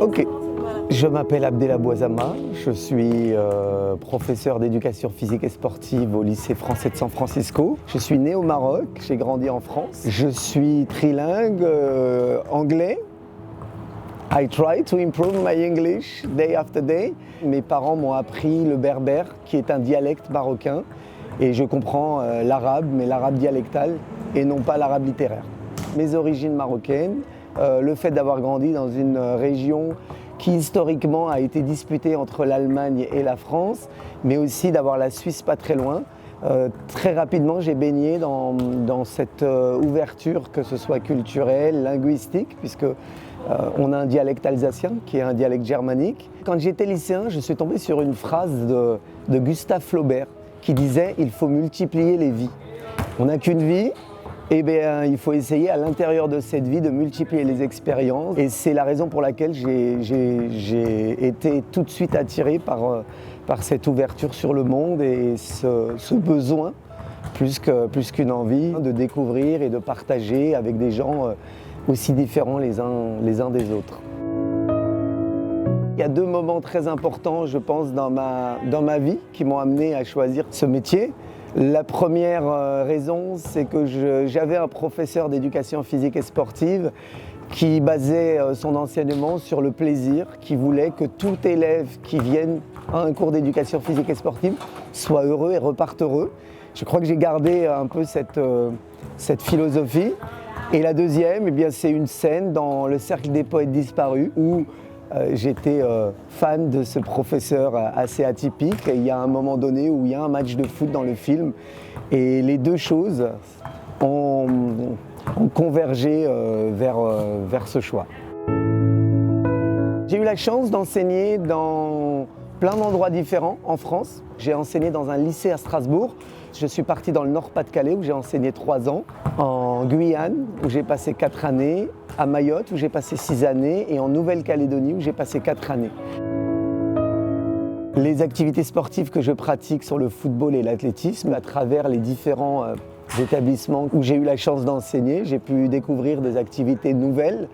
Ok. Je m'appelle Abdellah Bouazama, je suis professeur d'éducation physique et sportive au lycée français de San Francisco. Je suis né au Maroc, j'ai grandi en France. Je suis trilingue anglais. I try to improve my English day after day. Mes parents m'ont appris le berbère, qui est un dialecte marocain, et je comprends l'arabe, mais l'arabe dialectal et non pas l'arabe littéraire. Mes origines marocaines, le fait d'avoir grandi dans une région qui historiquement a été disputée entre l'Allemagne et la France, mais aussi d'avoir la Suisse pas très loin. Très rapidement, j'ai baigné dans cette ouverture, que ce soit culturelle, linguistique, puisque on a un dialecte alsacien qui est un dialecte germanique. Quand j'étais lycéen, je suis tombé sur une phrase de Gustave Flaubert qui disait « Il faut multiplier les vies ». On n'a qu'une vie. Eh bien, il faut essayer à l'intérieur de cette vie de multiplier les expériences. Et c'est la raison pour laquelle j'ai été tout de suite attiré par cette ouverture sur le monde et ce besoin, plus qu'une envie, de découvrir et de partager avec des gens aussi différents les uns des autres. Il y a deux moments très importants, je pense, dans ma vie qui m'ont amené à choisir ce métier. La première raison, c'est que j'avais un professeur d'éducation physique et sportive qui basait son enseignement sur le plaisir, qui voulait que tout élève qui vienne à un cours d'éducation physique et sportive soit heureux et reparte heureux. Je crois que j'ai gardé un peu cette philosophie. Et la deuxième, eh bien, c'est une scène dans le Cercle des poètes disparus où j'étais fan de ce professeur assez atypique. Il y a un moment donné où il y a un match de foot dans le film et les deux choses ont convergé vers ce choix. J'ai eu la chance d'enseigner dans plein d'endroits différents en France. J'ai enseigné dans un lycée à Strasbourg. Je suis parti dans le Nord-Pas-de-Calais où j'ai enseigné 3 ans, en Guyane où j'ai passé 4 années, à Mayotte où j'ai passé 6 années et en Nouvelle-Calédonie où j'ai passé 4 années. Les activités sportives que je pratique sont le football et l'athlétisme. À travers les différents établissements où j'ai eu la chance d'enseigner, j'ai pu découvrir des activités nouvelles.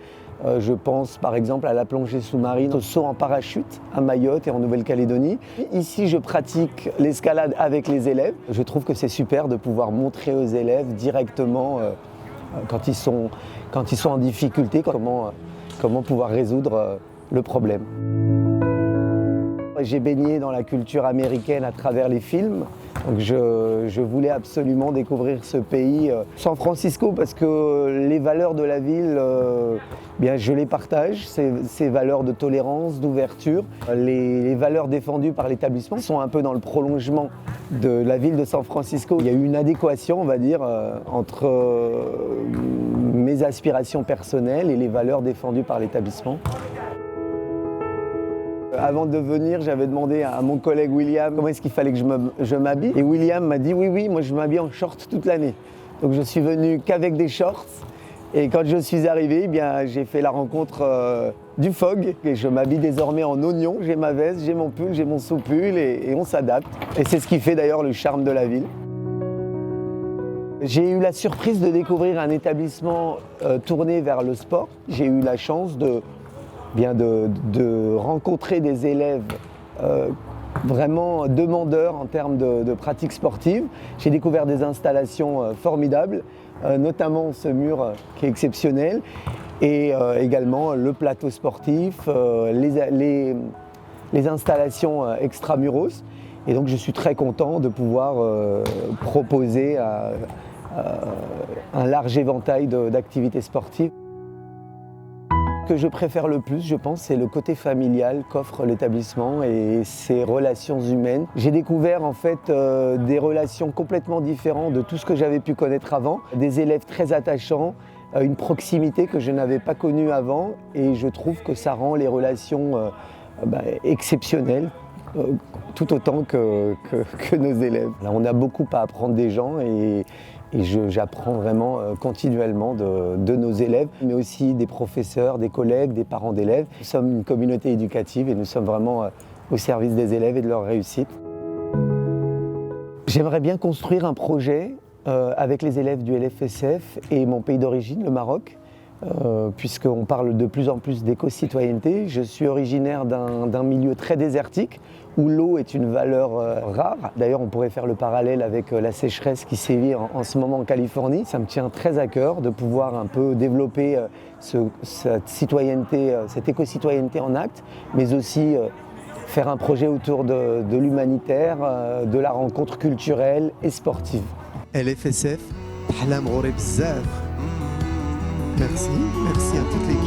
Je pense par exemple à la plongée sous-marine, au saut en parachute à Mayotte et en Nouvelle-Calédonie. Ici, je pratique l'escalade avec les élèves. Je trouve que c'est super de pouvoir montrer aux élèves directement quand ils sont en difficulté, comment pouvoir résoudre le problème. J'ai baigné dans la culture américaine à travers les films. Donc je voulais absolument découvrir ce pays, San Francisco, parce que les valeurs de la ville, bien, je les partage, ces valeurs de tolérance, d'ouverture. Les valeurs défendues par l'établissement sont un peu dans le prolongement de la ville de San Francisco. Il y a eu une adéquation, on va dire, entre mes aspirations personnelles et les valeurs défendues par l'établissement. Avant de venir, j'avais demandé à mon collègue William comment est-ce qu'il fallait que je m'habille. Et William m'a dit oui, moi je m'habille en short toute l'année. Donc je suis venu qu'avec des shorts. Et quand je suis arrivé, eh bien, j'ai fait la rencontre du fog. Et je m'habille désormais en oignon. J'ai ma veste, j'ai mon pull, j'ai mon sous-pull et on s'adapte. Et c'est ce qui fait d'ailleurs le charme de la ville. J'ai eu la surprise de découvrir un établissement tourné vers le sport. J'ai eu la chance de rencontrer des élèves vraiment demandeurs en termes de pratiques sportives. J'ai découvert des installations formidables, notamment ce mur qui est exceptionnel, et également le plateau sportif, les installations extramuros. Et donc je suis très content de pouvoir proposer un large éventail d'activités sportives. Ce que je préfère le plus, je pense, c'est le côté familial qu'offre l'établissement et ses relations humaines. J'ai découvert en fait des relations complètement différentes de tout ce que j'avais pu connaître avant. Des élèves très attachants, une proximité que je n'avais pas connue avant et je trouve que ça rend les relations exceptionnelles. Tout autant que nos élèves. Alors, on a beaucoup à apprendre des gens et j'apprends vraiment continuellement de nos élèves, mais aussi des professeurs, des collègues, des parents d'élèves. Nous sommes une communauté éducative et nous sommes vraiment au service des élèves et de leur réussite. J'aimerais bien construire un projet avec les élèves du LFSF et mon pays d'origine, le Maroc, puisqu'on parle de plus en plus d'éco-citoyenneté. Je suis originaire d'un milieu très désertique, où l'eau est une valeur rare. D'ailleurs, on pourrait faire le parallèle avec la sécheresse qui sévit en ce moment en Californie. Ça me tient très à cœur de pouvoir un peu développer cette citoyenneté, cette éco-citoyenneté en acte, mais aussi faire un projet autour de l'humanitaire, de la rencontre culturelle et sportive. LFSF, تحلم غوري بزاف. Merci à toute l'équipe.